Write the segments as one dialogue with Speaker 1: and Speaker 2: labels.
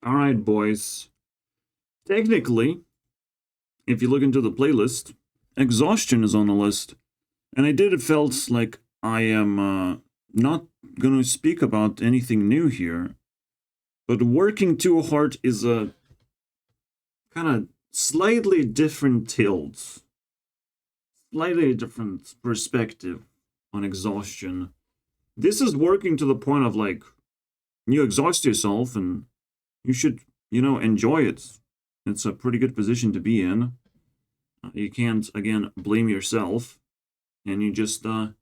Speaker 1: Alright, boys. Technically, if you look into the playlist, exhaustion is on the list. And I did felt like I am not gonna speak about anything new here. But working too hard is a kind of slightly different tilt, slightly different perspective on exhaustion. This is working to the point of like, you exhaust yourself and you should, enjoy it. It's a pretty good position to be in. You can't, again, blame yourself, and you just go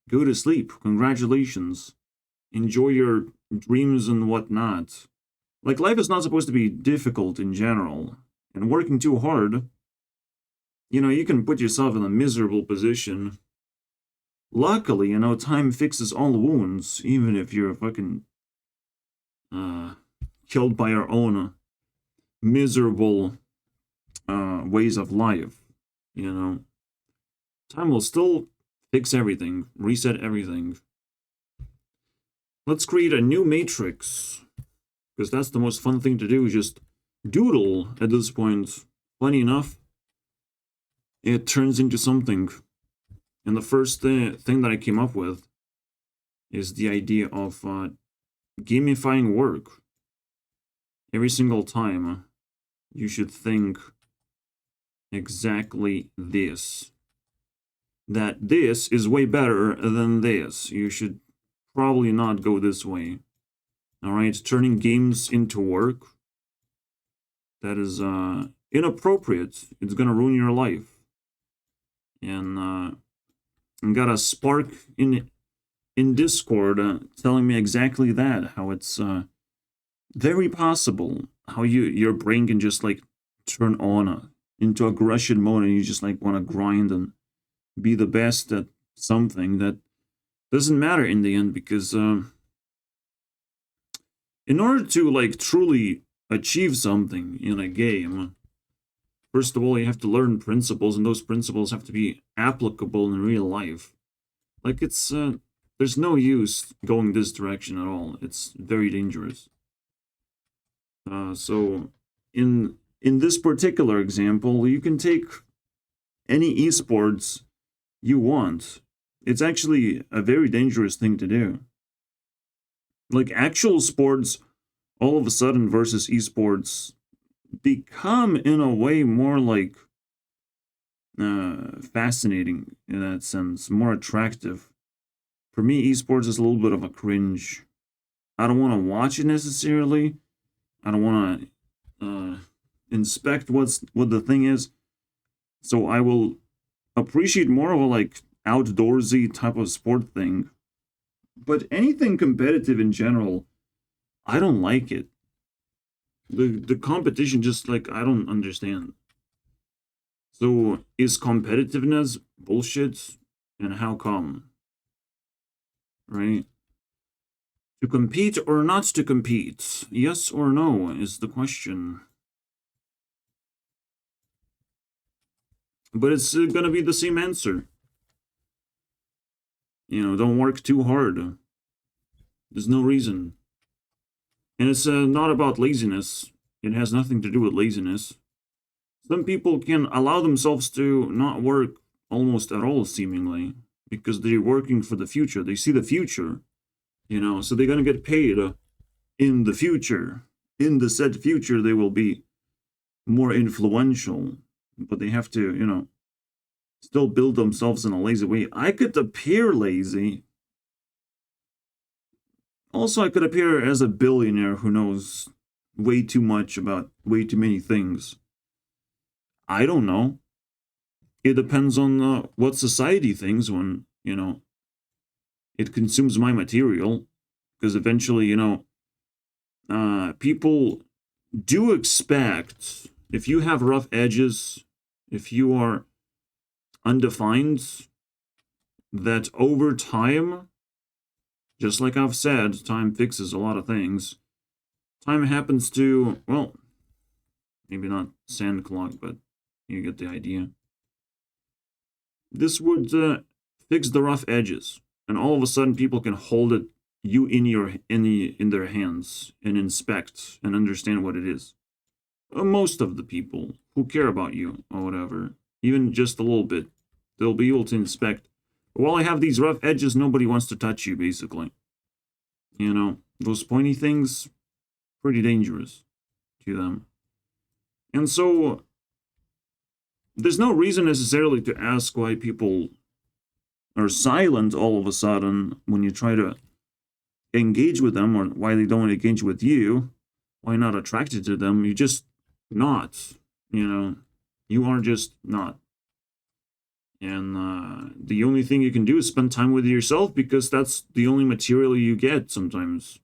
Speaker 1: to sleep. Congratulations. Enjoy your dreams and whatnot. Like, life is not supposed to be difficult in general, and working too hard, you can put yourself in a miserable position. Luckily, time fixes all wounds, even if you're fucking killed by your own miserable ways of life. Time will still fix everything, reset everything. Let's create a new matrix, because that's the most fun thing to do, just doodle at this point. Funny enough, it turns into something. And the first thing that I came up with is the idea of gamifying work. Every single time, you should think exactly this. That this is way better than this. You should probably not go this way. Alright, turning games into work. That is inappropriate. It's gonna ruin your life. And I got a spark in Discord telling me exactly that. How it's very possible how your brain can just like turn on into aggression mode, and you just like want to grind and be the best at something that doesn't matter in the end, because in order to like truly achieve something in a game, first of all you have to learn principles, and those principles have to be applicable in real life. Like, it's there's no use going this direction at all. It's very dangerous. So in this particular example, you can take any esports you want. It's actually a very dangerous thing to do. Like, actual sports, all of a sudden, versus esports, become in a way more like fascinating in that sense, more attractive. For me, esports is a little bit of a cringe. I don't want to watch it necessarily. I don't want to inspect what the thing is. So I will appreciate more of a like outdoorsy type of sport thing. But anything competitive in general, I don't like it. The competition just like, I don't understand. So is competitiveness bullshit, and how come? Right? To compete or not to compete? Yes or no is the question. But it's gonna be the same answer. Don't work too hard. There's no reason. And it's not about laziness. It has nothing to do with laziness. Some people can allow themselves to not work almost at all, seemingly, because they're working for the future. They see the future, so they're going to get paid in the future. In the said future, they will be more influential, but they have to, still build themselves in a lazy way. I could appear lazy. Also, I could appear as a billionaire who knows way too much about way too many things. I don't know. It depends on what society thinks when, it consumes my material. Because eventually, people do expect, if you have rough edges, if you are undefined, that over time, just like I've said, time fixes a lot of things. Time happens to, well, maybe not sand clock, but you get the idea. This would fix the rough edges, and all of a sudden people can hold it you in their hands and inspect and understand what it is. Most of the people who care about you or whatever, even just a little bit, they'll be able to inspect. While I have these rough edges, nobody wants to touch you, basically. You know, those pointy things, pretty dangerous to them. And so, there's no reason necessarily to ask why people are silent all of a sudden when you try to engage with them, or why they don't engage with you, why not attracted to them. You just not, you know, you are just not. And the only thing you can do is spend time with yourself, because that's the only material you get sometimes.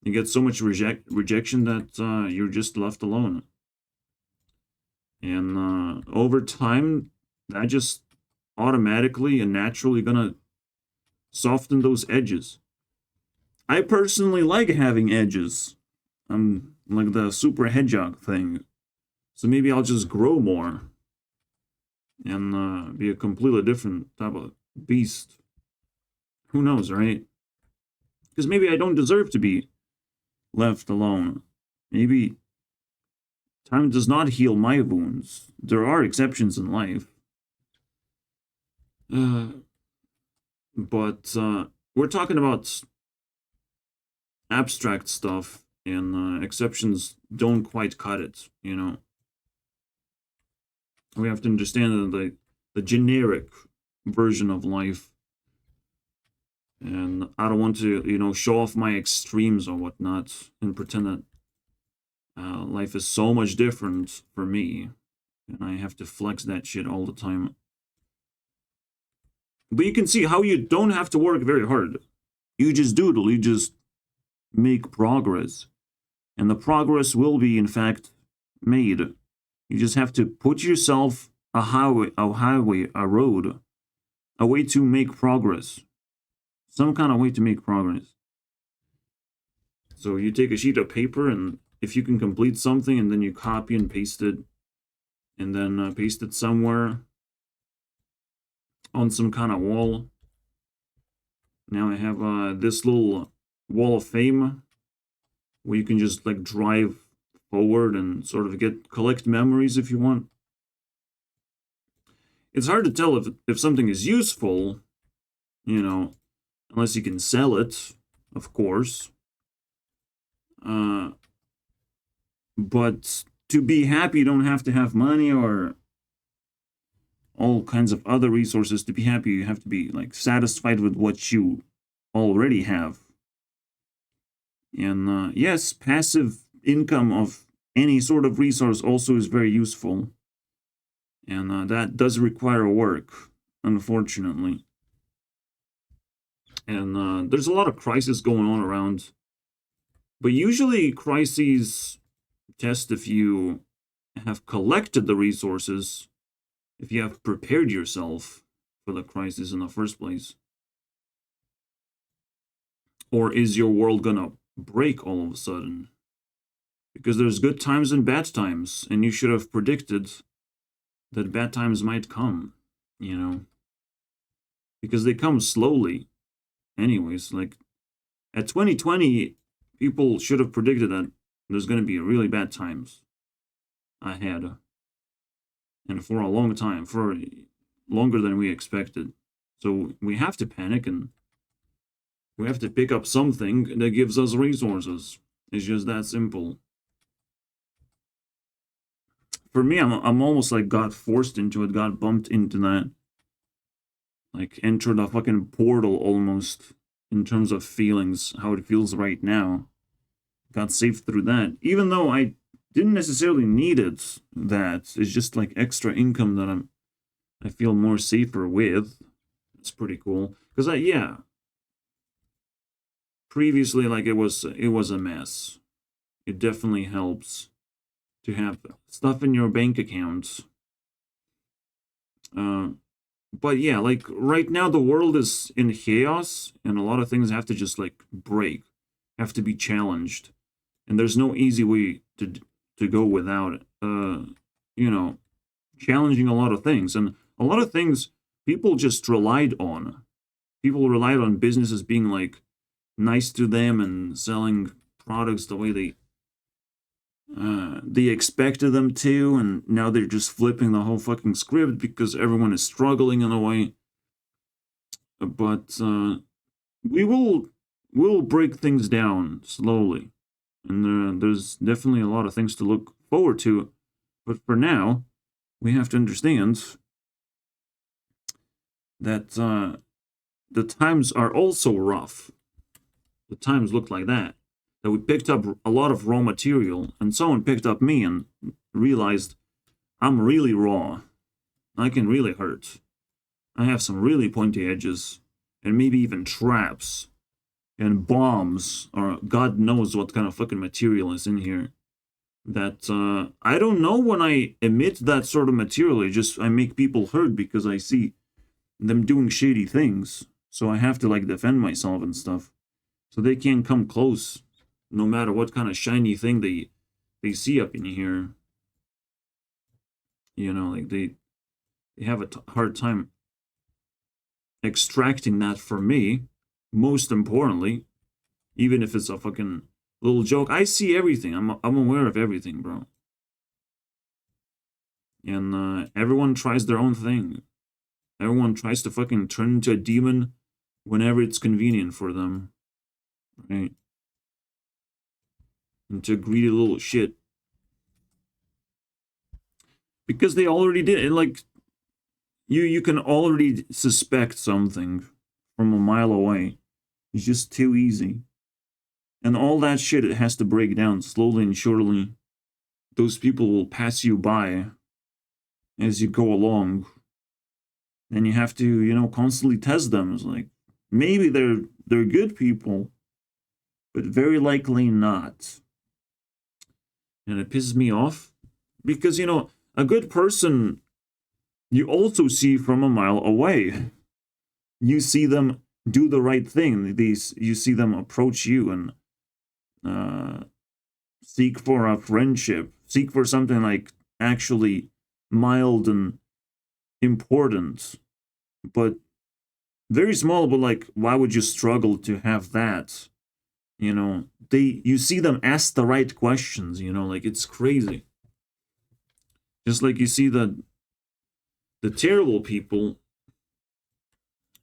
Speaker 1: You get so much rejection that you're just left alone. And over time, that just automatically and naturally gonna soften those edges. I personally like having edges. I'm like the super hedgehog thing. So maybe I'll just grow more and be a completely different type of beast. Who knows, right? Because maybe I don't deserve to be left alone. Maybe time does not heal my wounds. There are exceptions in life. But we're talking about abstract stuff, and exceptions don't quite cut it, you know. We have to understand the generic version of life. And I don't want to, you know, show off my extremes or whatnot and pretend that life is so much different for me. And I have to flex that shit all the time. But you can see how you don't have to work very hard. You just doodle, you just make progress. And the progress will be, in fact, made. You just have to put yourself a road, a way to make progress. Some kind of way to make progress. So you take a sheet of paper, and if you can complete something, and then you copy and paste it, and then paste it somewhere on some kind of wall. Now I have this little wall of fame where you can just like drive forward and sort of collect memories if you want. It's hard to tell if something is useful, you know, unless you can sell it, of course. But to be happy, you don't have to have money or all kinds of other resources. To be happy, you have to be like satisfied with what you already have. And yes, passive income of any sort of resource also is very useful. And that does require work, unfortunately. And there's a lot of crisis going on around. But usually crises test if you have collected the resources, if you have prepared yourself for the crisis in the first place. Or is your world gonna break all of a sudden? Because there's good times and bad times, and you should have predicted that bad times might come, you know? Because they come slowly. Anyways, like at 2020, people should have predicted that there's going to be really bad times ahead. And for a long time, for longer than we expected. So we have to panic, and we have to pick up something that gives us resources. It's just that simple. For me, I'm almost like got forced into it, got bumped into that. Like entered a fucking portal almost in terms of feelings, how it feels right now. Got saved through that. Even though I didn't necessarily need it, that. It's just like extra income that I feel more safer with. It's pretty cool. Because yeah. Previously, like it was a mess. It definitely helps to have stuff in your bank accounts. But yeah, like right now the world is in chaos, and a lot of things have to just like break, have to be challenged, and there's no easy way to go without it. You know, challenging a lot of things, and a lot of things people just relied on. People relied on businesses being like nice to them and selling products the way they expected them to, and now they're just flipping the whole fucking script because everyone is struggling in a way. But we'll break things down slowly, and there's definitely a lot of things to look forward to. But for now, we have to understand that the times are also rough. The times look like that. That we picked up a lot of raw material, and someone picked up me and realized I'm really raw. I can really hurt. I have some really pointy edges, and maybe even traps, and bombs, or God knows what kind of fucking material is in here. That I don't know when I emit that sort of material. I make people hurt because I see them doing shady things. So I have to like defend myself and stuff. So they can't come close, no matter what kind of shiny thing they see up in here. You know, like they have a hard time extracting that from me. Most importantly, even if it's a fucking little joke, I see everything. I'm aware of everything, bro. And everyone tries their own thing. Everyone tries to fucking turn into a demon whenever it's convenient for them, right? Into a greedy little shit. Because they already did it. Like, you can already suspect something from a mile away. It's just too easy. And all that shit, it has to break down slowly and surely. Those people will pass you by as you go along. And you have to, you know, constantly test them. It's like, maybe they're good people, but very likely not. And it pisses me off. Because, you know, a good person, you also see from a mile away. You see them do the right thing. You see them approach you and seek for a friendship. Seek for something like actually mild and important. But very small, but like, why would you struggle to have that? You know, you see them ask the right questions, you know, like it's crazy. Just like you see the terrible people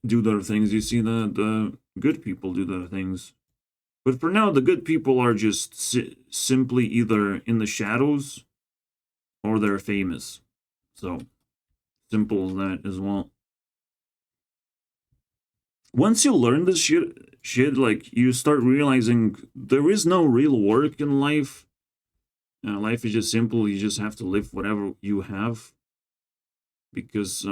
Speaker 1: do their things, you see the good people do their things. But for now, the good people are just simply either in the shadows or they're famous. So, simple as that as well. Once you learn this shit, like, you start realizing there is no real work in life. Life is just simple. You just have to live whatever you have. Because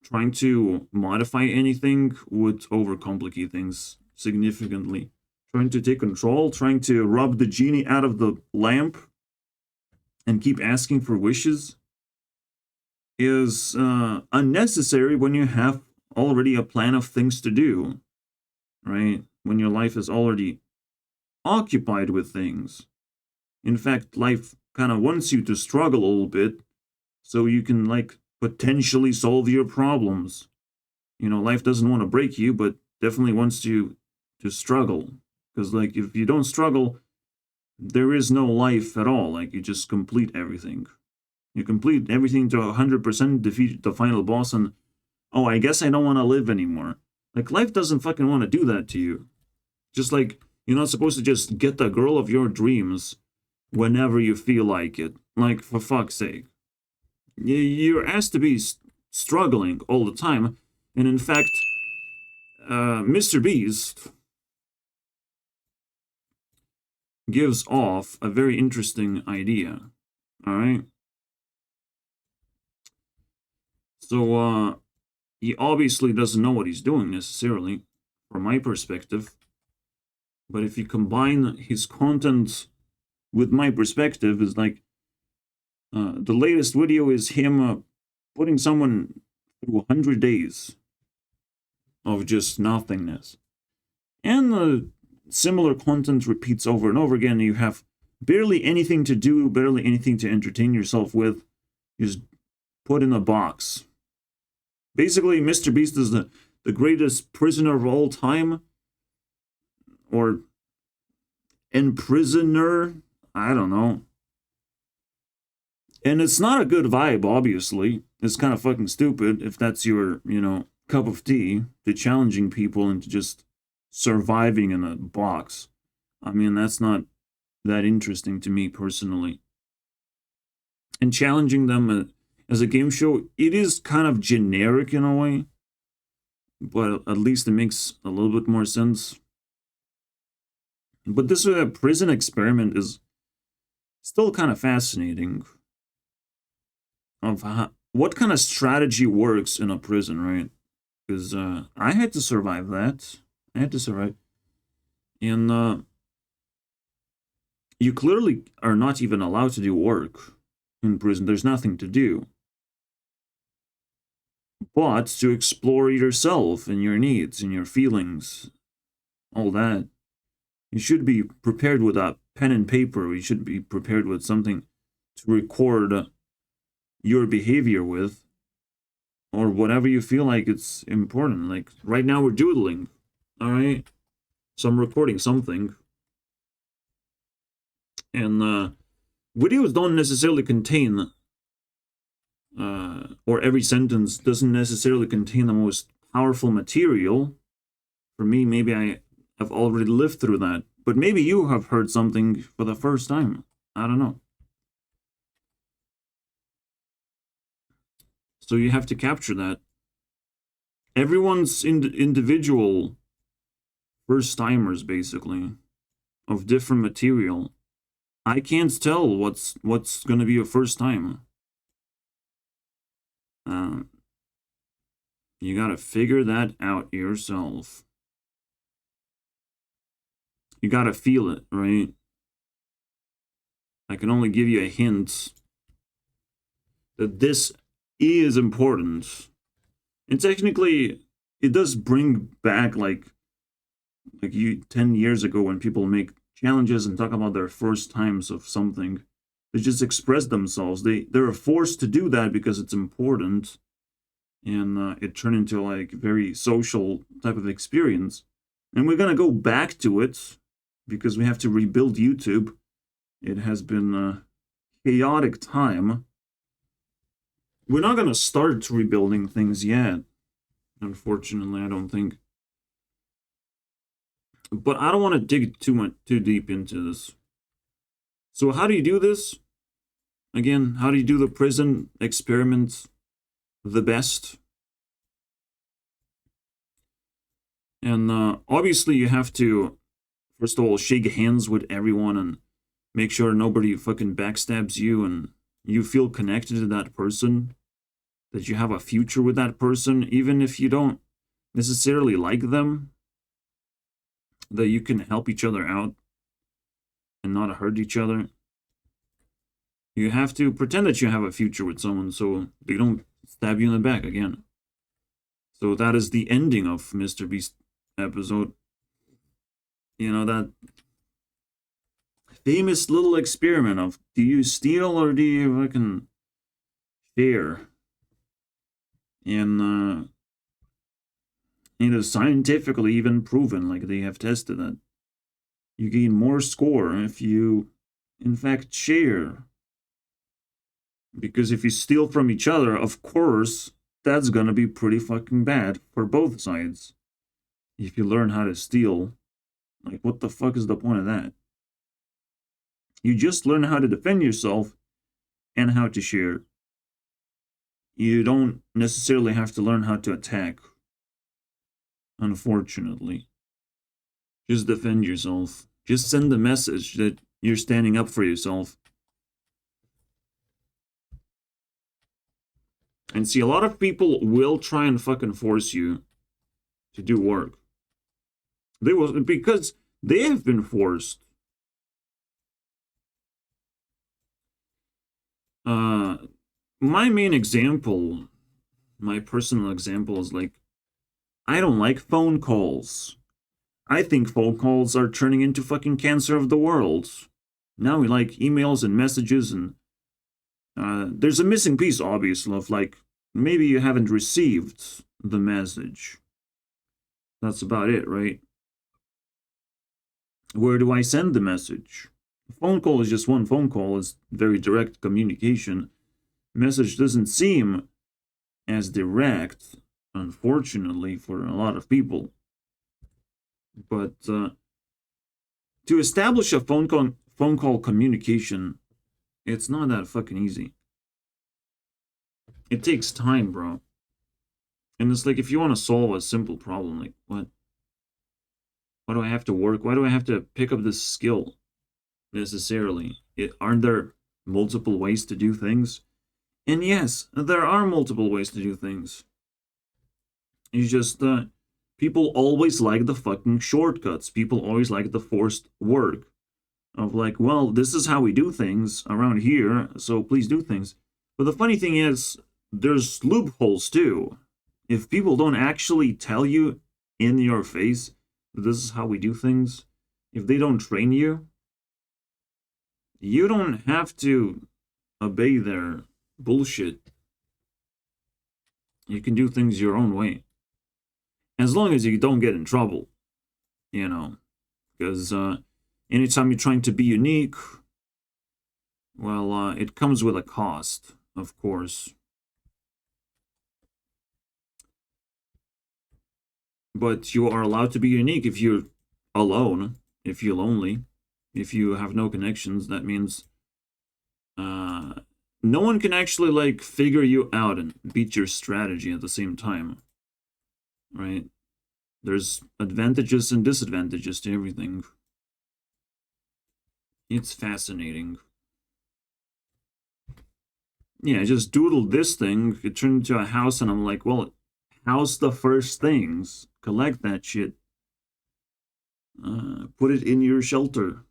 Speaker 1: trying to modify anything would overcomplicate things significantly. Trying to take control, trying to rub the genie out of the lamp and keep asking for wishes is unnecessary when you have already a plan of things to do, right? When your life is already occupied with things. In fact, life kind of wants you to struggle a little bit so you can, like, potentially solve your problems. You know, life doesn't want to break you, but definitely wants you to struggle. Because, like, if you don't struggle, there is no life at all. Like, you just complete everything. You complete everything to 100%, defeat the final boss, and, oh, I guess I don't want to live anymore. Like, life doesn't fucking want to do that to you. Just like, you're not supposed to just get the girl of your dreams whenever you feel like it. Like, for fuck's sake. You're asked to be struggling all the time. And in fact, Mr. Beast gives off a very interesting idea. Alright? So, he obviously doesn't know what he's doing necessarily, from my perspective. But if you combine his content with my perspective, is like, the latest video is him putting someone through 100 days of just nothingness. And similar content repeats over and over again. You have barely anything to do, barely anything to entertain yourself with. You just put in a box. Basically, Mr. Beast is the greatest prisoner of all time. or imprisoner. I don't know. And it's not a good vibe, obviously. It's kind of fucking stupid if that's your, cup of tea, to challenging people into just surviving in a box. I mean, that's not that interesting to me personally. And challenging them as a game show, it is kind of generic in a way, but at least it makes a little bit more sense. But this prison experiment is still kind of fascinating. Of what kind of strategy works in a prison, right? Because I had to survive that. I had to survive. And you clearly are not even allowed to do work in prison. There's nothing to do but to explore yourself and your needs and your feelings, all that. You should be prepared with a pen and paper. You should be prepared with something to record your behavior with, or whatever you feel like it's important. Like right now we're doodling, all right? So I'm recording something. And videos don't necessarily contain, or every sentence doesn't necessarily contain the most powerful material. For me, maybe I have already lived through that. But maybe you have heard something for the first time. I don't know. So you have to capture that. Everyone's individual first-timers, basically, of different material. I can't tell what's going to be your first time. You got to figure that out yourself. You got to feel it, right? I can only give you a hint that this is important. And technically, it does bring back like you 10 years ago when people make challenges and talk about their first times of something. They just express themselves. They're forced to do that because it's important. And it turned into like very social type of experience. And we're going to go back to it because we have to rebuild YouTube. It has been a chaotic time. We're not going to start rebuilding things yet. Unfortunately, I don't think. But I don't want to dig too deep into this. So how do you do this? Again, how do you do the prison experiments the best? And obviously you have to, first of all, shake hands with everyone and make sure nobody fucking backstabs you and you feel connected to that person, that you have a future with that person, even if you don't necessarily like them, that you can help each other out and not hurt each other. You have to pretend that you have a future with someone so they don't stab you in the back again. So that is the ending of Mr. Beast episode. You know, that famous little experiment of, do you steal or do you fucking share? And it is scientifically even proven, like they have tested that you gain more score if you in fact share. Because if you steal from each other, of course that's gonna be pretty fucking bad for both sides. If you learn how to steal, like what the fuck is the point of that? You just learn how to defend yourself and how to share. You don't necessarily have to learn how to attack. Unfortunately. Just defend yourself. Just send the message that you're standing up for yourself. And see, a lot of people will try and fucking force you to do work. They will, because they have been forced. My main example, my personal example is like, I don't like phone calls. I think phone calls are turning into fucking cancer of the world. Now we like emails and messages, and there's a missing piece, obviously, of like, maybe you haven't received the message. That's about it, right? Where do I send the message? A phone call is just one phone call, is very direct communication. Message doesn't seem as direct, unfortunately, for a lot of people. But to establish a phone call communication, it's not that fucking easy. It takes time, bro. And it's like, if you want to solve a simple problem, like, what? Why do I have to work? Why do I have to pick up this skill necessarily? Aren't there multiple ways to do things? And yes, there are multiple ways to do things. It's just, people always like the fucking shortcuts. People always like the forced work. Of like, well, this is how we do things around here, so please do things. But the funny thing is, there's loopholes too. If people don't actually tell you in your face that this is how we do things, if they don't train you, you don't have to obey their bullshit. You can do things your own way. As long as you don't get in trouble, you know. Because anytime you're trying to be unique, well, it comes with a cost, of course. But you are allowed to be unique if you're alone, if you're lonely, if you have no connections. That means no one can actually, like, figure you out and beat your strategy at the same time, right? There's advantages and disadvantages to everything. It's fascinating. Yeah, I just doodled this thing, it turned into a house, and I'm like, well, house the first things, collect that shit, put it in your shelter,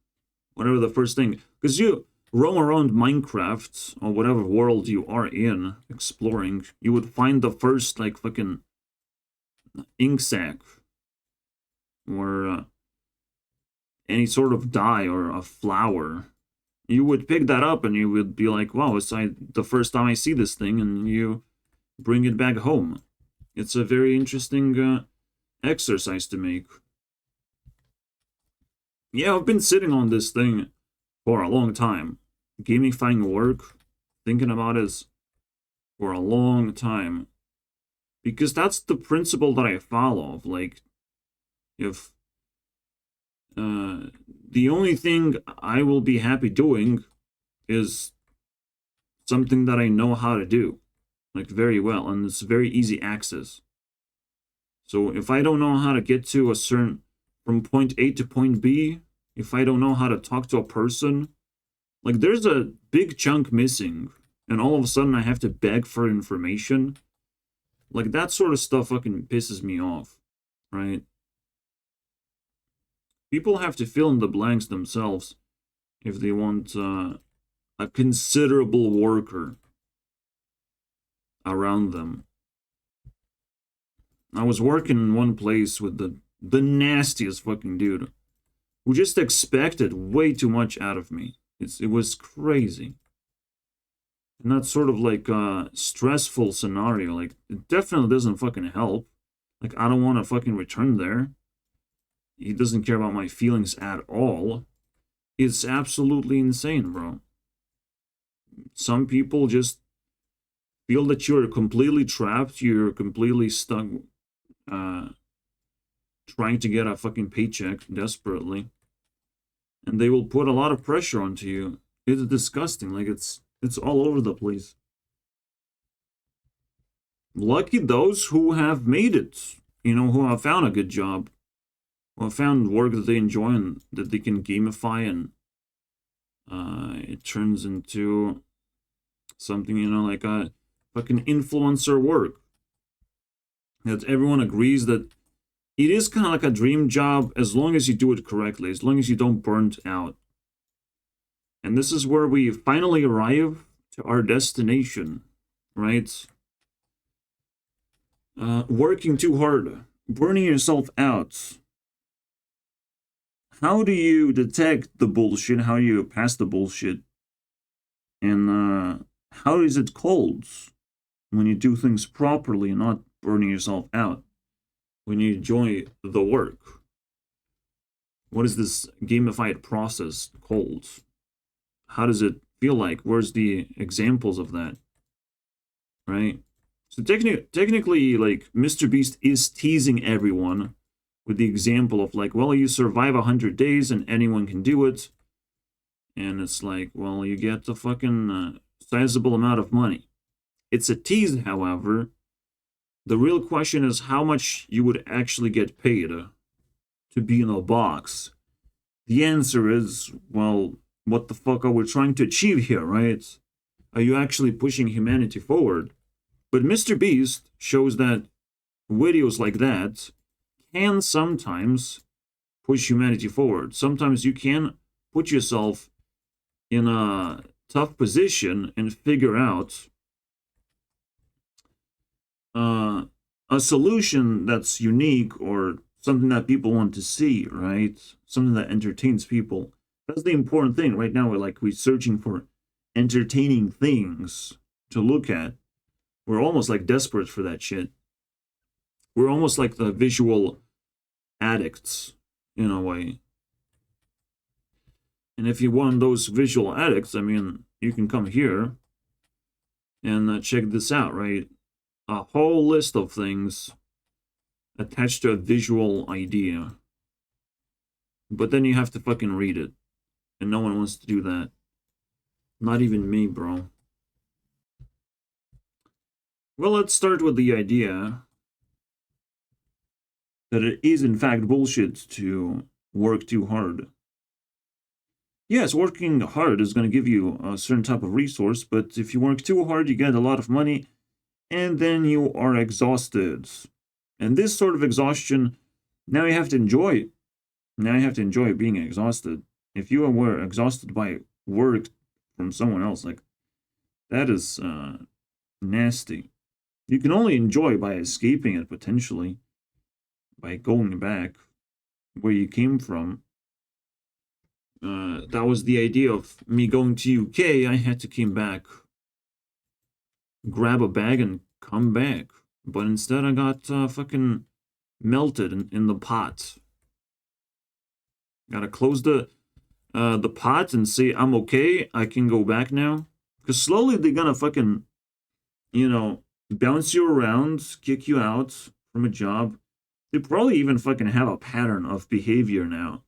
Speaker 1: whatever the first thing, because you roam around Minecraft, or whatever world you are in, exploring, you would find the first, like, fucking ink sac, or any sort of dye, or a flower. You would pick that up, and you would be like, wow, it's the first time I see this thing, and you bring it back home. It's a very interesting exercise to make. Yeah, I've been sitting on this thing for a long time. Gamifying work, thinking about it for a long time. Because that's the principle that I follow. Of, like, if the only thing I will be happy doing is something that I know how to do, like, very well, and it's very easy access. So if I don't know how to get to a certain, from point A to point B, if I don't know how to talk to a person, like, there's a big chunk missing, and all of a sudden I have to beg for information, like, that sort of stuff fucking pisses me off, right? People have to fill in the blanks themselves if they want a considerable worker around them. I was working in one place with the nastiest fucking dude who just expected way too much out of me. It was crazy. And that sort of, like, stressful scenario, like, it definitely doesn't fucking help. Like, I don't want to fucking return there. He doesn't care about my feelings at all. It's absolutely insane, bro. Some people just feel that you're completely trapped, you're completely stuck, trying to get a fucking paycheck desperately. And they will put a lot of pressure onto you. It's disgusting. Like, it's all over the place. Lucky those who have made it, who have found a good job, who have found work that they enjoy and that they can gamify, and it turns into something, like a fucking influencer work. That everyone agrees that it is kind of like a dream job as long as you do it correctly, as long as you don't burn out. And this is where we finally arrive to our destination, right? Working too hard, burning yourself out. How do you detect the bullshit? How do you pass the bullshit? And how is it called when you do things properly and not burning yourself out? When you enjoy the work. What is this gamified process called? How does it feel like? Where's the examples of that? Right? So technically, like, Mr. Beast is teasing everyone with the example of like, well, you survive 100 days and anyone can do it. And it's like, well, you get a fucking sizable amount of money. It's a tease, however. The real question is how much you would actually get paid to be in a box. The answer is, well, what the fuck are we trying to achieve here, right? Are you actually pushing humanity forward? But Mr. Beast shows that videos like that can sometimes push humanity forward. Sometimes you can put yourself in a tough position and figure out a solution that's unique or something that people want to see, right? Something that entertains people. That's the important thing. Right now, we're searching for entertaining things to look at. We're almost like desperate for that shit. We're almost like the visual addicts in a way. And if you want those visual addicts, I mean, you can come here and check this out, right? A whole list of things attached to a visual idea. But then you have to fucking read it. And no one wants to do that. Not even me, bro. Well, let's start with the idea that it is in fact bullshit to work too hard. Yes, working hard is going to give you a certain type of resource, but if you work too hard, you get a lot of money, and then you are exhausted. And this sort of exhaustion, now you have to enjoy. Now you have to enjoy being exhausted. If you were exhausted by work from someone else, like, that is nasty. You can only enjoy by escaping it, potentially, by going back where you came from. That was the idea of me going to UK. I had to come back, grab a bag and come back. But instead I got fucking melted in the pot. Gotta close the pot and say I'm okay. I can go back now. Because slowly they're gonna fucking, bounce you around, kick you out from a job. They probably even fucking have a pattern of behavior now.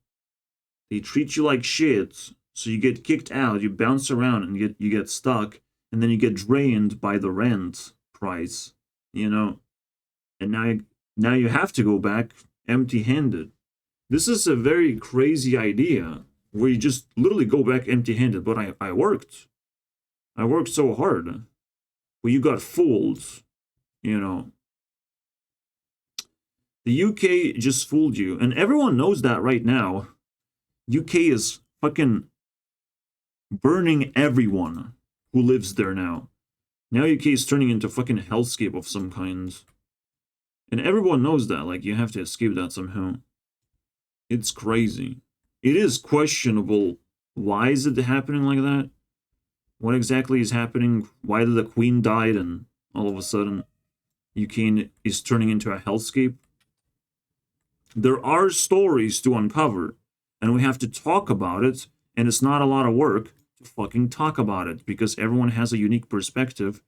Speaker 1: They treat you like shit, so you get kicked out, you bounce around and you get stuck, and then you get drained by the rent price, And now you have to go back empty-handed. This is a very crazy idea where you just literally go back empty-handed. But I worked. I worked so hard. Well, you got fooled, The UK just fooled you, and everyone knows that right now. UK is fucking burning everyone who lives there now. Now UK is turning into fucking hellscape of some kind. And everyone knows that, like, you have to escape that somehow. It's crazy. It is questionable. Why is it happening like that? What exactly is happening? Why did the Queen die and all of a sudden UK is turning into a hellscape? There are stories to uncover, and we have to talk about it, and it's not a lot of work to fucking talk about it, because everyone has a unique perspective,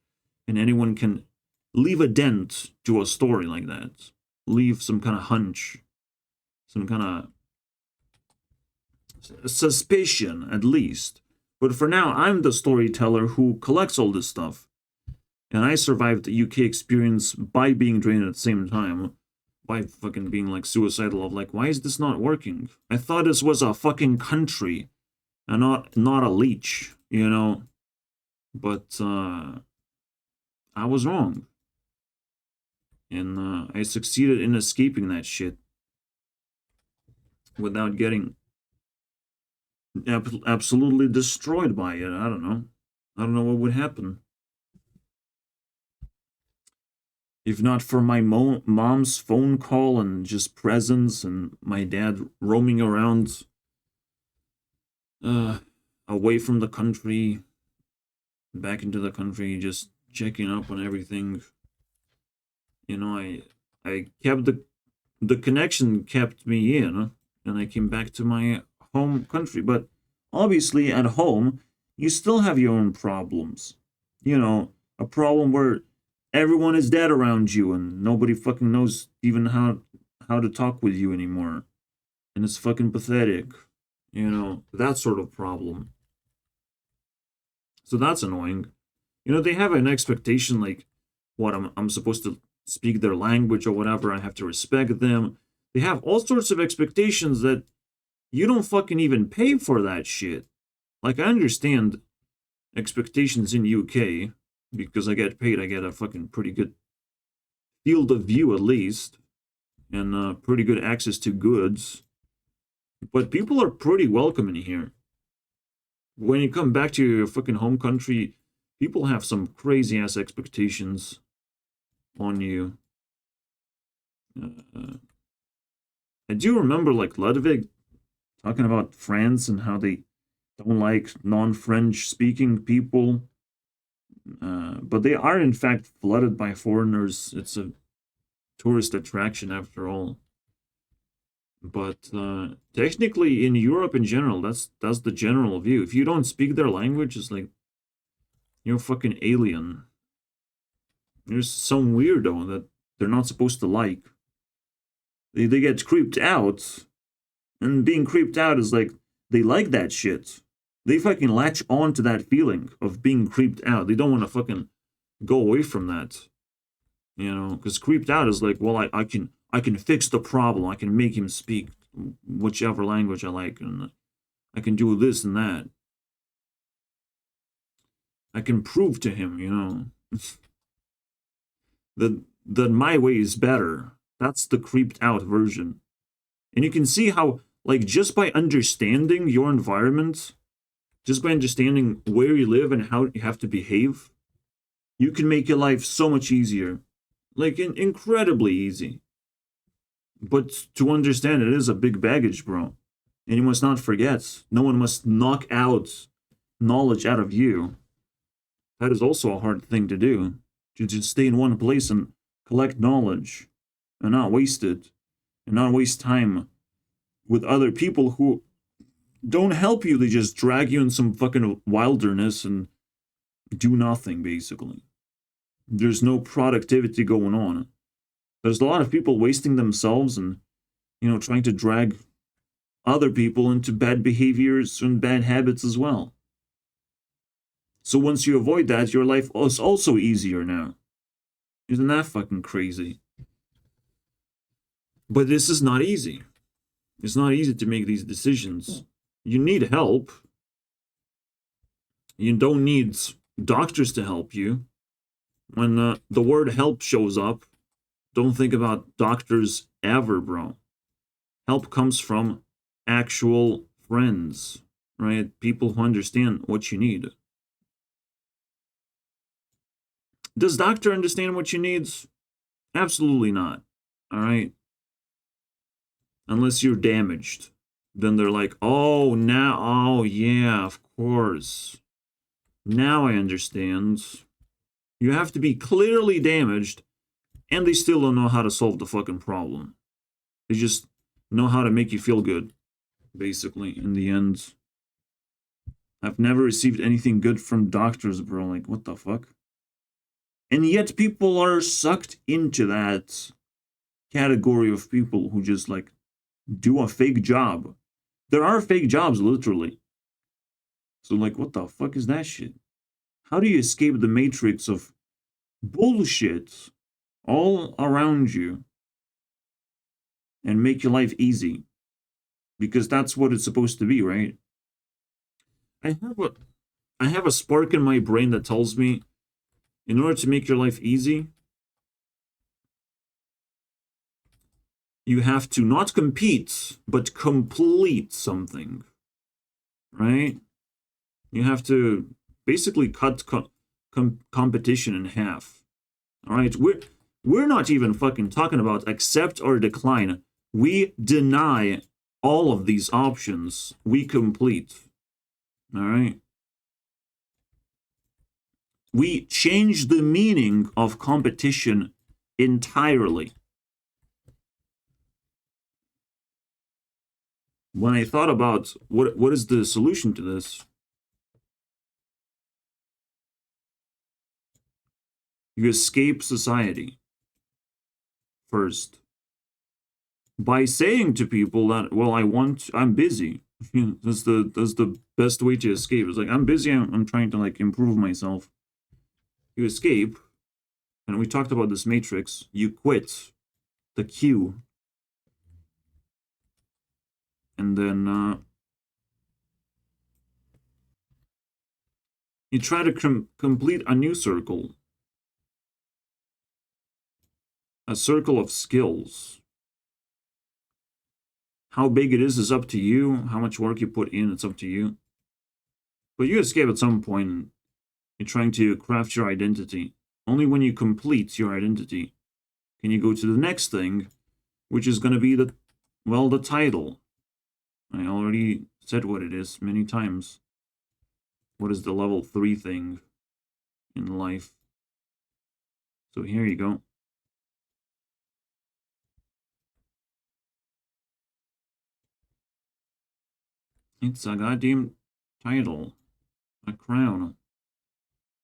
Speaker 1: and anyone can leave a dent to a story like that. Leave some kind of hunch, some kind of suspicion, at least. But for now, I'm the storyteller who collects all this stuff. And I survived the UK experience by being drained at the same time. By fucking being like suicidal of like, why is this not working? I thought this was a fucking country and not a leech, But I was wrong. And I succeeded in escaping that shit without getting absolutely destroyed by it. I don't know. I don't know what would happen. If not for my mom's phone call and just presence and my dad roaming around away from the country, back into the country, just checking up on everything. I kept the connection kept me in, and I came back to my home country. But obviously, at home, you still have your own problems. You know, a problem where everyone is dead around you and nobody fucking knows even how to talk with you anymore. And it's fucking pathetic. You know, that sort of problem. So that's annoying. You know, they have an expectation like, what, I'm supposed to speak their language or whatever, I have to respect them. They have all sorts of expectations that you don't fucking even pay for that shit. Like, I understand expectations in UK because I get paid, I get a fucking pretty good field of view at least, and pretty good access to goods. But people are pretty welcoming here. When you come back to your fucking home country, people have some crazy ass expectations on you. I do remember like Ludwig talking about France and how they don't like non-French speaking people. But they are in fact flooded by foreigners. It's a tourist attraction after all. But technically in Europe in general, that's the general view. If you don't speak their language, it's like you're a fucking alien. There's some weirdo that they're not supposed to like. They get creeped out, and being creeped out is like they like that shit. They fucking latch on to that feeling of being creeped out. They don't want to fucking go away from that. You know, because creeped out is like, well, I can fix the problem. I can make him speak whichever language I like, and I can do this and that. I can prove to him, you know, that my way is better. That's the creeped out version. And you can see how, like, just by understanding your environment, just by understanding where you live and how you have to behave, you can make your life so much easier. Like, incredibly easy. But to understand it is a big baggage, bro. And you must not forget, no one must knock out knowledge out of you. That is also a hard thing to do. To just stay in one place and collect knowledge and not waste it. And not waste time with other people who don't help you. They just drag you in some fucking wilderness and do nothing, basically. There's no productivity going on. There's a lot of people wasting themselves and, you know, trying to drag other people into bad behaviors and bad habits as well. So once you avoid that, your life is also easier now. Isn't that fucking crazy? But this is not easy. It's not easy to make these decisions. You need help. You don't need doctors to help you. When the word help shows up, don't think about doctors ever, bro. Help comes from actual friends, right? People who understand what you need. Does doctor understand what you need? Absolutely not. All right? Unless you're damaged. Then they're like, oh, now, oh, yeah, of course. Now I understand. You have to be clearly damaged, and they still don't know how to solve the fucking problem. They just know how to make you feel good, basically, in the end. I've never received anything good from doctors, bro. Like, what the fuck? And yet people are sucked into that category of people who just, like, do a fake job. There are fake jobs, literally. So, like, what the fuck is that shit? How do you escape the matrix of bullshit all around you and make your life easy? Because that's what it's supposed to be, right? I have a spark in my brain that tells me, in order to make your life easy, you have to not compete, but complete something, right? You have to basically cut competition in half. All right, we're not even fucking talking about accept or decline. We deny all of these options. We complete. All right. We change the meaning of competition entirely. when I thought about what is the solution to this, you escape society first by saying to people that, well, I'm busy. That's the best way to escape. It's like, I'm busy. I'm trying to like improve myself. You escape, and we talked about this matrix. You quit the queue, and then you try to complete a new circle, a circle of skills. How big it is up to you. How much work you put in, it's up to you. But you escape at some point, and you're trying to craft your identity. Only when you complete your identity can you go to the next thing, which is going to be the title. I already said what it is many times. What is the level 3 thing in life? So here you go. It's a goddamn title. A crown.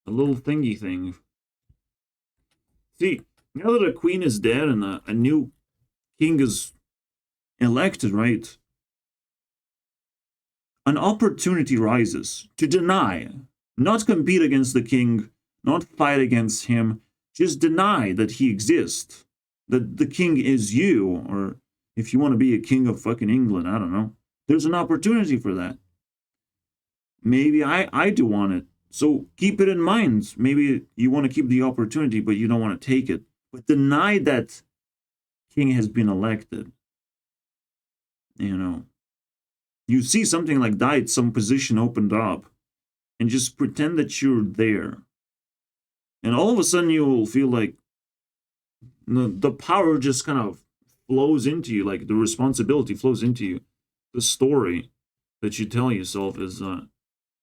Speaker 1: A little thingy thing. See, now that a queen is dead and a new king is elected, right? An opportunity rises to deny, not compete against the king, not fight against him, just deny that he exists, that the king is you, or if you want to be a king of fucking England, I don't know. There's an opportunity for that. Maybe I do want it. So keep it in mind. Maybe you want to keep the opportunity, but you don't want to take it. But deny that king has been elected. You know, you see something like that, some position opened up, and just pretend that you're there. And all of a sudden you will feel like the power just kind of flows into you, like the responsibility flows into you. The story that you tell yourself is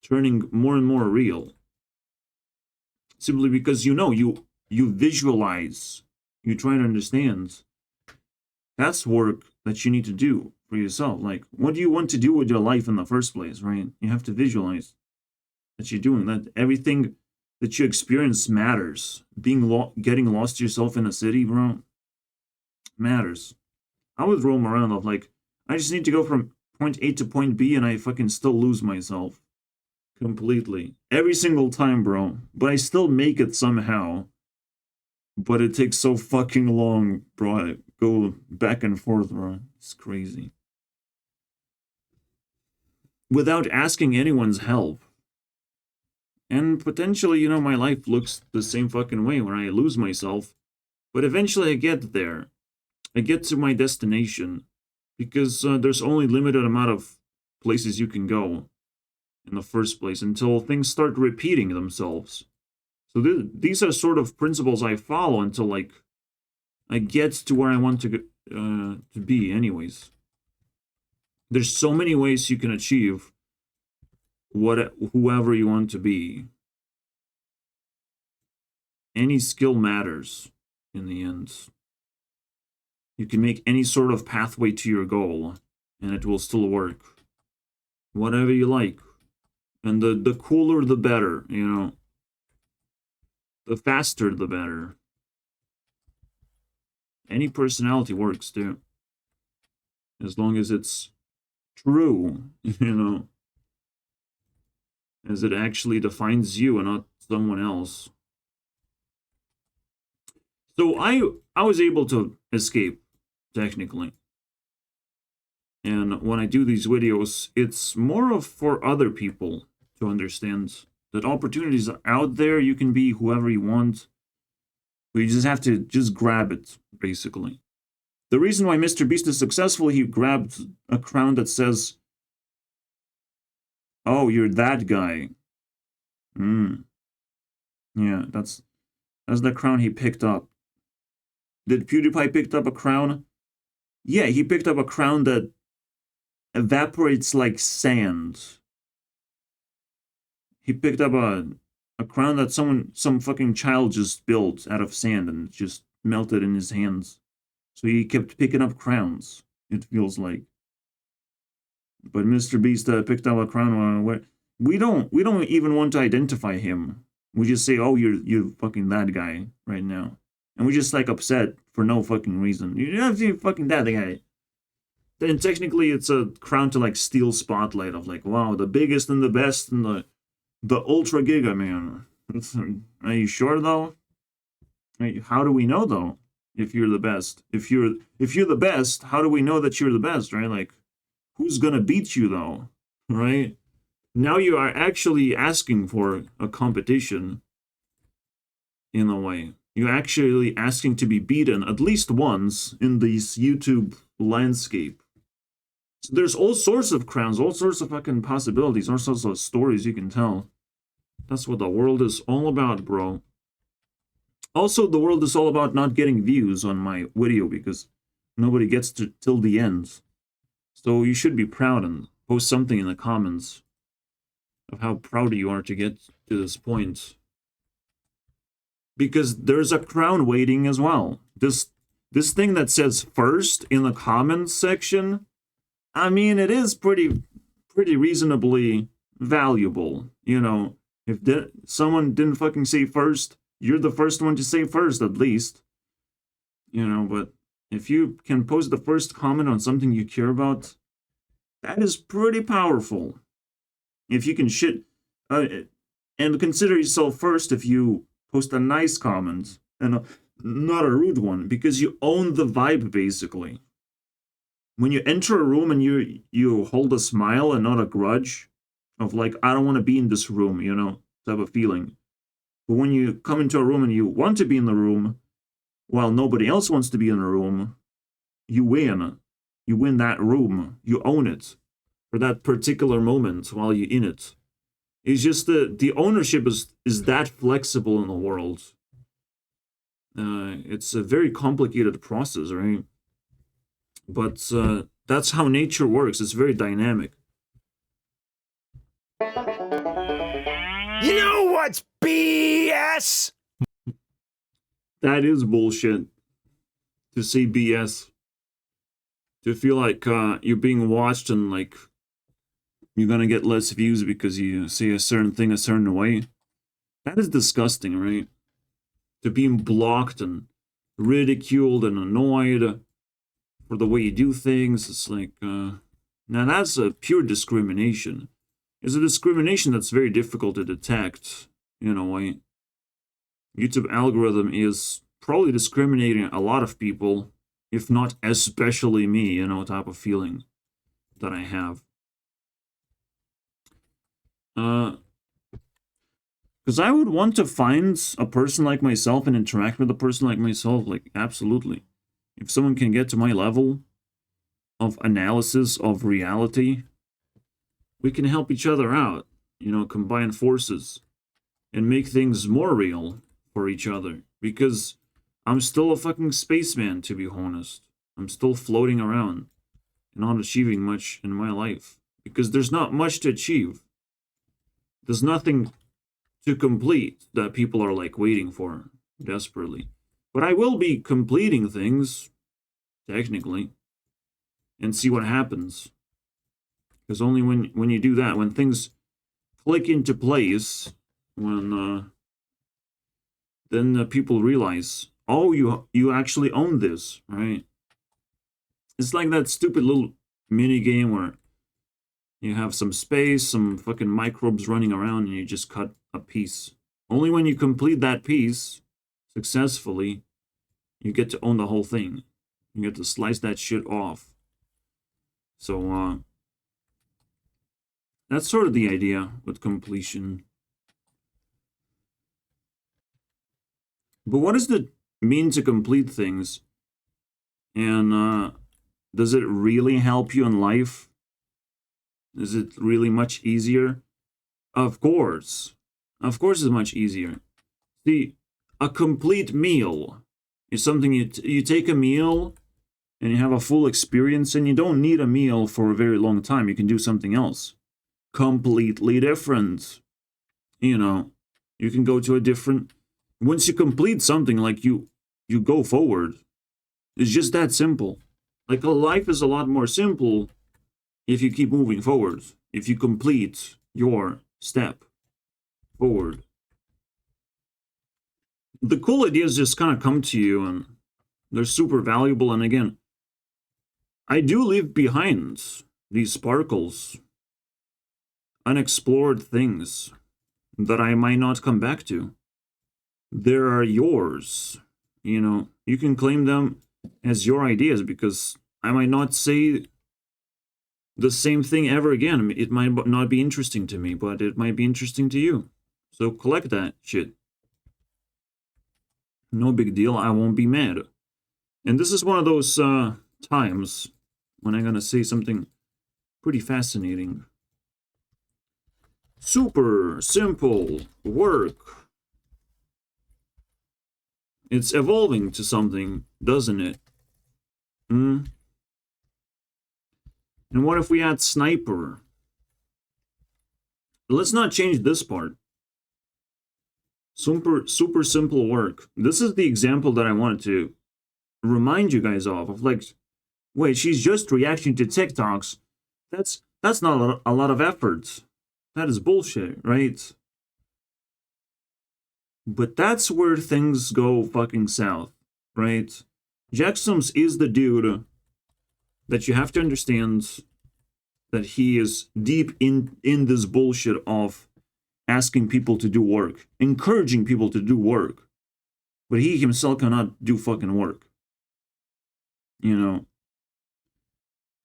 Speaker 1: turning more and more real. Simply because you visualize, you try to understand. That's work that you need to do for yourself. Like, what do you want to do with your life in the first place, right? You have to visualize that you're doing that. Everything that you experience matters. Getting lost yourself in a city, bro, matters. I would roam around of like, I just need to go from point A to point B, and I fucking still lose myself completely every single time, bro. But I still make it somehow. But it takes so fucking long, bro. I go back and forth, bro. It's crazy. Without asking anyone's help. And potentially, my life looks the same fucking way when I lose myself. But eventually I get there. I get to my destination. Because there's only limited amount of places you can go in the first place until things start repeating themselves. So these are sort of principles I follow until like I get to where I want to be. Anyways, there's so many ways you can achieve whoever you want to be. Any skill matters in the end. You can make any sort of pathway to your goal, and it will still work. Whatever you like. And the cooler, the better, The faster, the better. Any personality works, too. As long as it's true, As it actually defines you and not someone else. So I was able to escape, technically. And when I do these videos, it's more of for other people to understand that opportunities are out there. You can be whoever you want. But you just have to just grab it, basically. The reason why Mr. Beast is successful, he grabbed a crown that says, "Oh, you're that guy." Yeah, that's the crown he picked up. Did PewDiePie pick up a crown? Yeah, he picked up a crown that evaporates like sand. He picked up a crown that some fucking child just built out of sand and just melted in his hands. So he kept picking up crowns, it feels like. But Mr. Beast picked up a crown. We don't even want to identify him. We just say, oh, you're fucking that guy right now. And we just like upset for no fucking reason. You have to fucking that guy. Then technically it's a crown to like steal spotlight of like, wow, the biggest and the best and the ultra giga man. Are you sure though? How do we know though if you're the best? If you're the best, how do we know that you're the best, right? Like, who's gonna beat you though, right? Now you are actually asking for a competition in a way. You're actually asking to be beaten at least once in this YouTube landscape. So there's all sorts of crowns, all sorts of fucking possibilities, all sorts of stories you can tell. That's what the world is all about, bro. Also, the world is all about not getting views on my video because nobody gets to till the end. So you should be proud and post something in the comments of how proud you are to get to this point. Because there's a crown waiting as well. This thing that says first in the comments section, I mean, it is pretty reasonably valuable. You know, if someone didn't fucking say first, you're the first one to say first, at least. You know, but if you can post the first comment on something you care about, that is pretty powerful. If you can and consider yourself first if you post a nice comment and not a rude one, because you own the vibe, basically. When you enter a room and you hold a smile and not a grudge of like, I don't want to be in this room, you know, type of feeling. But when you come into a room and you want to be in the room, while nobody else wants to be in the room, you win. You win that room. You own it for that particular moment while you're in it. It's just the ownership is that flexible in the world. It's a very complicated process, right? But that's how nature works. It's very dynamic.
Speaker 2: You know what's BS?
Speaker 1: That is bullshit. To say BS. To feel like you're being watched and like you're gonna get less views because you say a certain thing a certain way. That is disgusting, right? To being blocked and ridiculed and annoyed for the way you do things. It's like, now that's a pure discrimination. It's a discrimination that's very difficult to detect, in a way. YouTube algorithm is probably discriminating a lot of people, if not especially me, you know, type of feeling that I have. Because I would want to find a person like myself and interact with a person like myself, like, absolutely. If someone can get to my level of analysis of reality, we can help each other out, you know, combine forces and make things more real for each other. Because I'm still a fucking spaceman, to be honest. I'm still floating around and not achieving much in my life. Because there's not much to achieve. There's nothing to complete that people are like waiting for desperately. But I will be completing things, technically, and see what happens. Because only when you do that, when things click into place, when then people realize, oh, you actually own this, right? It's like that stupid little mini game where you have some space, some fucking microbes running around, and you just cut a piece. Only when you complete that piece successfully, you get to own the whole thing. You get to slice that shit off. So, that's sort of the idea with completion. But what does it mean to complete things? And does it really help you in life? Is it really much easier? Of course. Of course it's much easier. See, a complete meal is something you take a meal and you have a full experience, and you don't need a meal for a very long time. You can do something else. Completely different. You know, you can go to a different... Once you complete something, like you go forward. It's just that simple. Like, a life is a lot more simple if you keep moving forward, if you complete your step forward. The cool ideas just kind of come to you, and they're super valuable. And again, I do leave behind these sparkles, unexplored things that I might not come back to. There are yours. You know, you can claim them as your ideas, because I might not say the same thing ever again. It might not be interesting to me, but it might be interesting to you. So collect that shit. No big deal. I won't be mad. And this is one of those times when I'm gonna say something pretty fascinating. Super simple work. It's evolving to something, doesn't it? And what if we add sniper? Let's not change this part. Super simple work. This is the example that I wanted to remind you guys of like, wait, she's just reacting to TikToks. That's not a lot of effort. That is bullshit, right? But that's where things go fucking south, right? Jacksums is the dude that you have to understand that he is deep in this bullshit of asking people to do work, encouraging people to do work. But he himself cannot do fucking work. You know?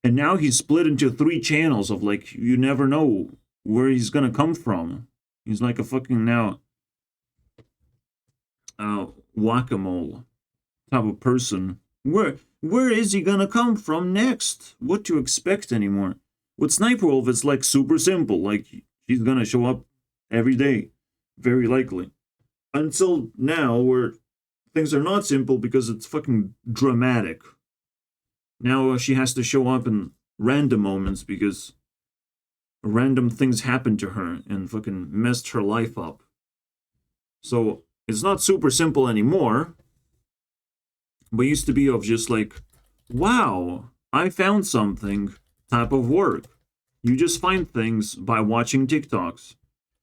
Speaker 1: And now he's split into 3 channels of like, you never know where he's gonna come from. He's like a fucking now whack-a-mole type of person. Where is he gonna come from next? What to expect anymore? With Sniper Wolf, it's like super simple. Like, he's gonna show up every day, very likely. Until now, where things are not simple because it's fucking dramatic. Now she has to show up in random moments because random things happened to her and fucking messed her life up. So it's not super simple anymore, but used to be of just like, wow, I found something type of work. You just find things by watching TikToks.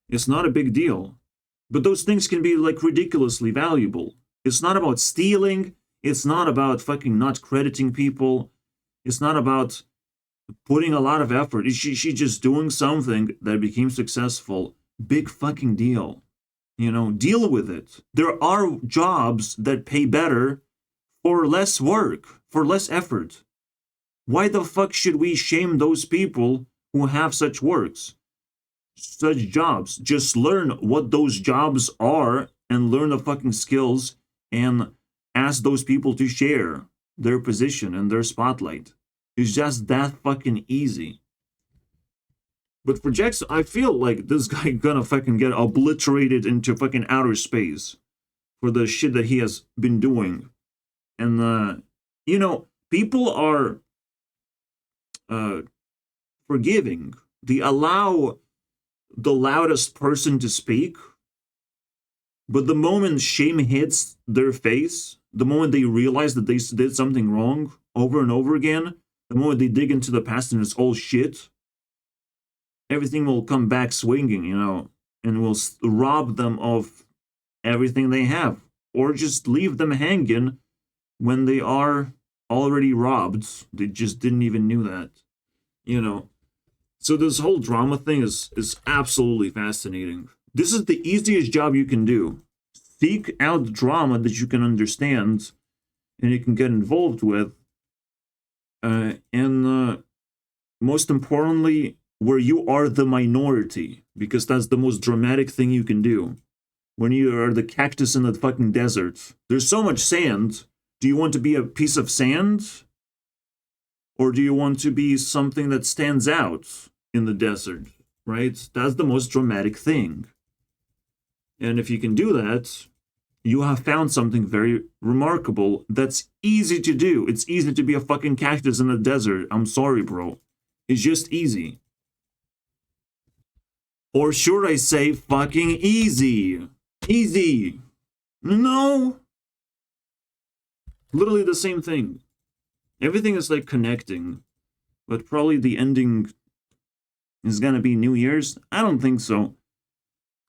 Speaker 1: It's not a big deal. But those things can be like ridiculously valuable. It's not about stealing. It's not about fucking not crediting people. It's not about putting a lot of effort. She's just doing something that became successful. Big fucking deal. You know, deal with it. There are jobs that pay better for less work, for less effort. Why the fuck should we shame those people who have such works? Such jobs. Just learn what those jobs are and learn the fucking skills and ask those people to share their position and their spotlight. It's just that fucking easy. But for Jackson, I feel like this guy gonna fucking get obliterated into fucking outer space for the shit that he has been doing. And, you know, people are forgiving. They allow the loudest person to speak, but the moment shame hits their face, the moment they realize that they did something wrong over and over again, the moment they dig into the past and it's all shit, everything will come back swinging, you know, and will rob them of everything they have, or just leave them hanging when they are already robbed. They just didn't even knew that, you know. So this whole drama thing is absolutely fascinating. This is the easiest job you can do. Seek out drama that you can understand and you can get involved with. And most importantly, where you are the minority, because that's the most dramatic thing you can do. When you are the cactus in the fucking desert. There's so much sand. Do you want to be a piece of sand? Or do you want to be something that stands out in the desert, right? That's the most dramatic thing. And if you can do that, you have found something very remarkable that's easy to do. It's easy to be a fucking cactus in the desert. I'm sorry, bro. It's just easy. Or should I say fucking easy? Easy. No. Literally the same thing. Everything is like connecting. but probably the ending is gonna be New Year's. I don't think so.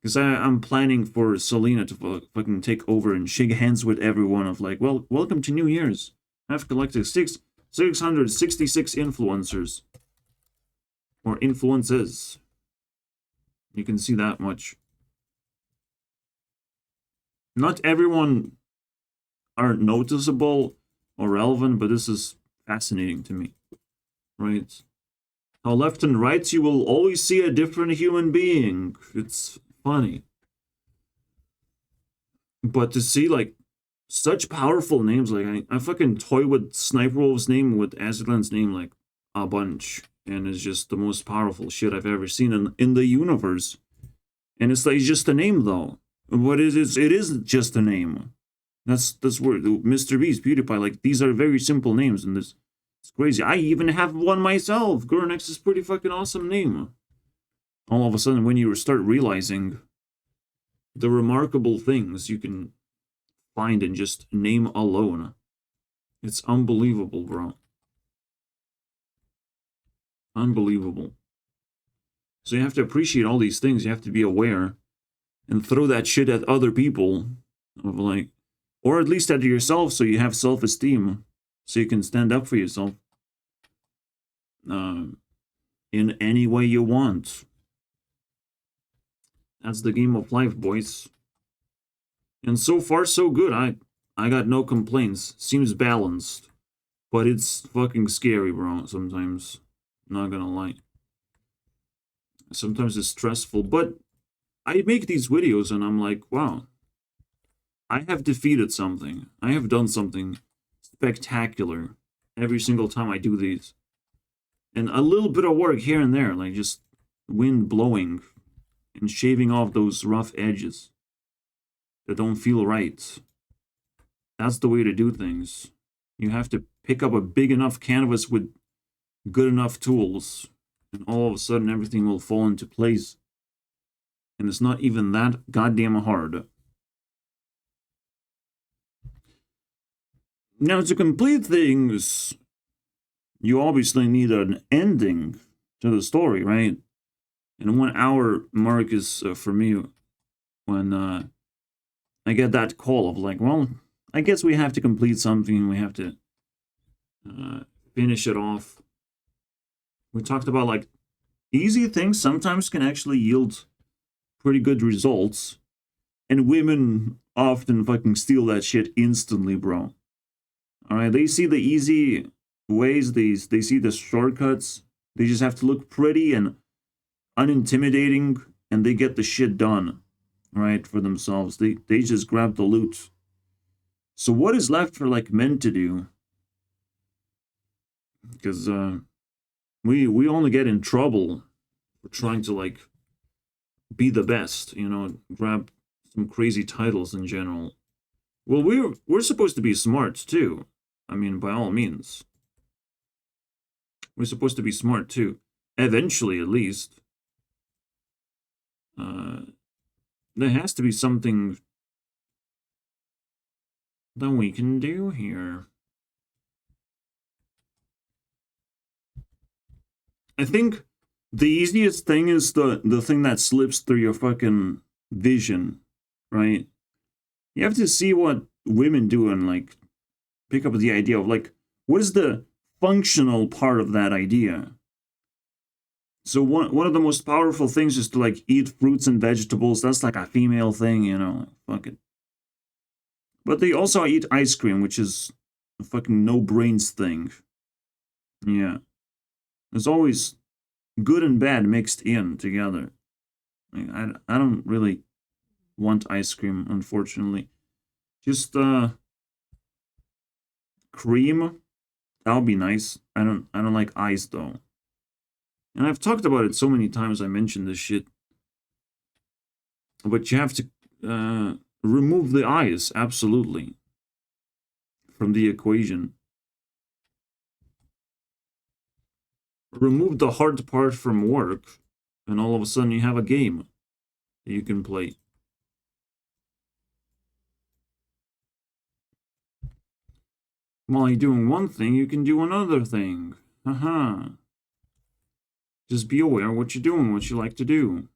Speaker 1: Because I'm planning for Selena to fucking take over and shake hands with everyone of like, well, welcome to New Year's. I've collected 666 influencers. Or influences. You can see that much. Not everyone are noticeable or relevant, but this is fascinating to me. Right? How left and right you will always see a different human being. It's funny. But to see like such powerful names, like I fucking toy with Sniper Wolf's name, with Aztlan's name, like a bunch. And it's just the most powerful shit I've ever seen in the universe. And it's like just a name though. What is it? It is just a name. That's where Mr. Beast, PewDiePie, like these are very simple names, and this it's crazy. I even have one myself. Gurunext is pretty fucking awesome name. All of a sudden, when you start realizing the remarkable things you can find in just name alone, it's unbelievable, bro. Unbelievable. So you have to appreciate all these things. You have to be aware and throw that shit at other people, of like, or at least at yourself, so you have self-esteem, so you can stand up for yourself in any way you want. That's the game of life, boys. And so far, so good. I got no complaints. Seems balanced, but it's fucking scary, bro. Sometimes, not gonna lie. Sometimes it's stressful, but I make these videos and I'm like, wow, I have defeated something. I have done something spectacular every single time I do these. And a little bit of work here and there, like just wind blowing and shaving off those rough edges that don't feel right. That's the way to do things. You have to pick up a big enough canvas with good enough tools, and all of a sudden everything will fall into place. And it's not even that goddamn hard. Now, to complete things, you obviously need an ending to the story, right? And 1 hour mark is for me when I get that call of like, well, I guess we have to complete something. We have to finish it off. We talked about like easy things sometimes can actually yield pretty good results. And women often fucking steal that shit instantly, bro. Alright, they see the easy ways, they see the shortcuts. They just have to look pretty and unintimidating, and they get the shit done, right, for themselves. They just grab the loot. So what is left for like men to do? Because we only get in trouble for trying to like be the best, you know, grab some crazy titles in general. Well, we're supposed to be smart too. I mean, by all means. We're supposed to be smart too. Eventually, at least. There has to be something that we can do here. I think the easiest thing is the thing that slips through your fucking vision, right? You have to see what women do and like pick up the idea of like, what is the functional part of that idea? So one of the most powerful things is to like eat fruits and vegetables. That's like a female thing, you know, fuck it. But they also eat ice cream, which is a fucking no brains thing. Yeah. There's always good and bad mixed in together. Like, I don't really want ice cream, unfortunately. Just cream, that would be nice. I don't like ice though. And I've talked about it so many times. I mentioned this shit. But you have to remove the ice, absolutely, from the equation. Remove the hard part from work, and all of a sudden you have a game that you can play. While you're doing one thing, you can do another thing. Haha. Just be aware of what you're doing, what you like to do.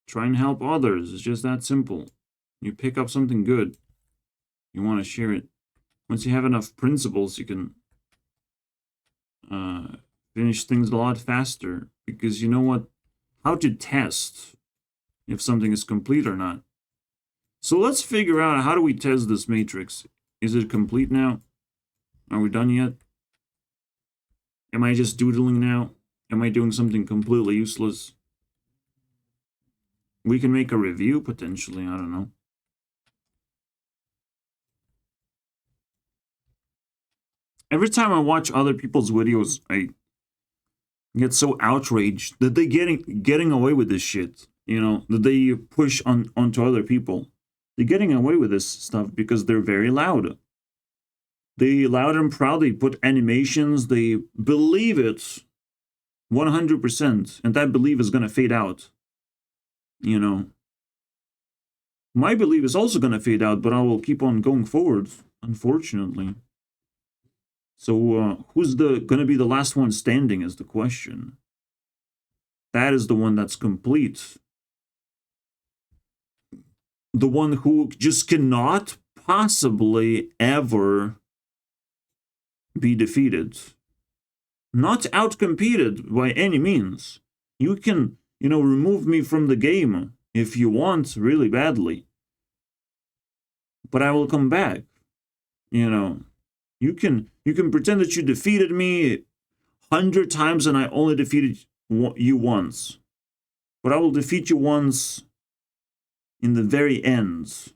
Speaker 1: Try and help others. It's just that simple. You pick up something good, you want to share it. Once you have enough principles, you can finish things a lot faster. Because you know what? How to test if something is complete or not. So let's figure out, how do we test this matrix? Is it complete now? Are we done yet? Am I just doodling now? Am I doing something completely useless? We can make a review, potentially. I don't know. Every time I watch other people's videos, I get so outraged that they getting away with this shit. You know, that they push onto other people. They're getting away with this stuff because they're very loud. They loud and proud. They put animations. They believe it 100%. And that belief is going to fade out. You know. My belief is also going to fade out, but I will keep on going forward, unfortunately. So who's going to be the last one standing is the question. That is the one that's complete. The one who just cannot possibly ever be defeated. Not outcompeted by any means. You can, remove me from the game if you want really badly. But I will come back. You can pretend that you defeated me 100 times and I only defeated you once. But I will defeat you once in the very end,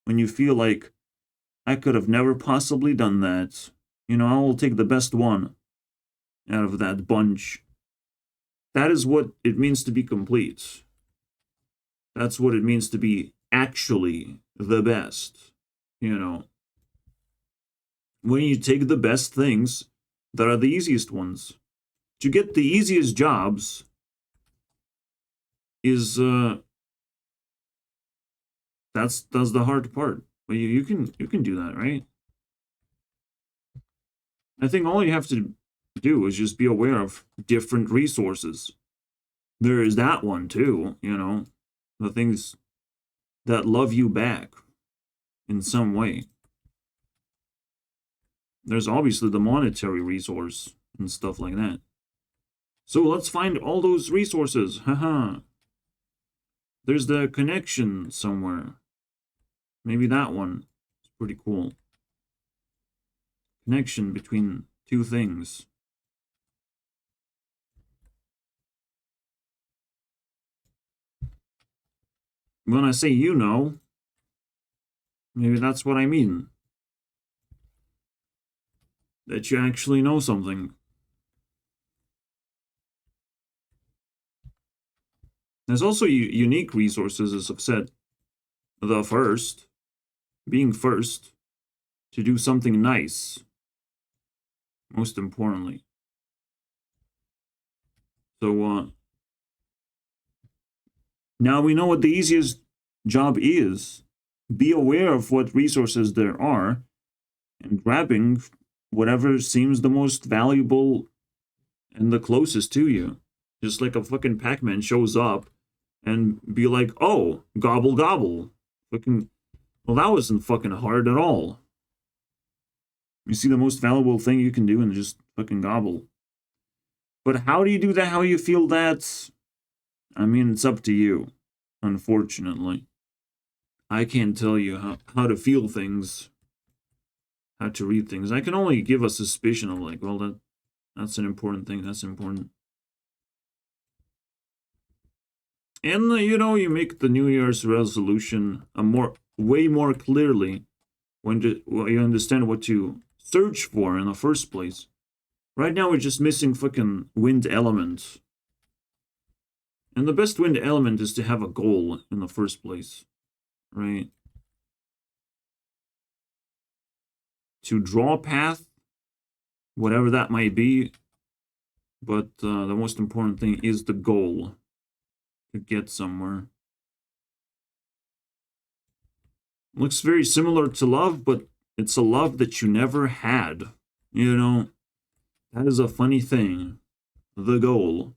Speaker 1: when you feel like, I could have never possibly done that. I will take the best one out of that bunch. That is what it means to be complete. That's what it means to be actually the best. When you take the best things that are the easiest ones. To get the easiest jobs is that's the hard part. But you can do that, right? I think all you have to do is just be aware of different resources. There is that one too, the things that love you back in some way. There's obviously the monetary resource and stuff like that. So let's find all those resources. Haha. There's the connection somewhere. Maybe that one. It's pretty cool. Connection between two things. When I say maybe that's what I mean. That you actually know something. There's also unique resources, as I've said. The first, being first, to do something nice. Most importantly. So, now we know what the easiest job is. Be aware of what resources there are and grabbing whatever seems the most valuable and the closest to you. Just like a fucking Pac-Man shows up and be like, oh, gobble gobble. Fucking, well, that wasn't fucking hard at all. You see the most valuable thing you can do and just fucking gobble. But how do you do that? How you feel that? I mean, it's up to you, unfortunately. I can't tell you how to feel things, how to read things. I can only give a suspicion of like, well, that's an important thing. That's important. And, you make the New Year's resolution way more clearly when you understand what to search for in the first place. Right now, we're just missing fucking wind element. And the best wind element is to have a goal in the first place, right? To draw a path, whatever that might be, but the most important thing is the goal. To get somewhere. Looks very similar to love, but it's a love that you never had. That is a funny thing. The goal.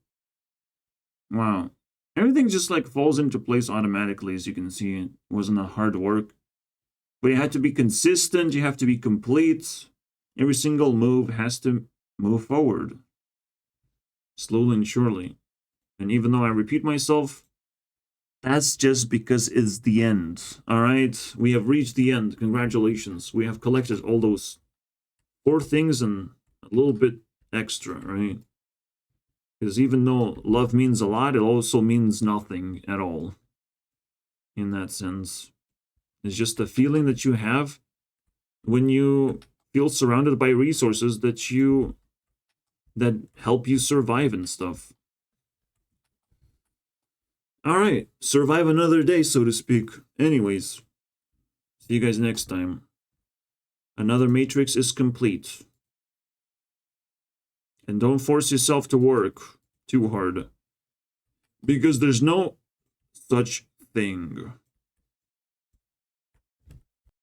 Speaker 1: Wow. Everything just like falls into place automatically, as you can see. It wasn't a hard work. But you had to be consistent, you have to be complete. Every single move has to move forward. Slowly and surely. And even though I repeat myself, that's just because it's the end. Alright? We have reached the end. Congratulations. We have collected all those 4 things and a little bit extra, right? Because even though love means a lot, it also means nothing at all. In that sense. It's just a feeling that you have when you feel surrounded by resources that help you survive and stuff. Alright, survive another day, so to speak. Anyways, see you guys next time. Another matrix is complete. And don't force yourself to work too hard. Because there's no such thing.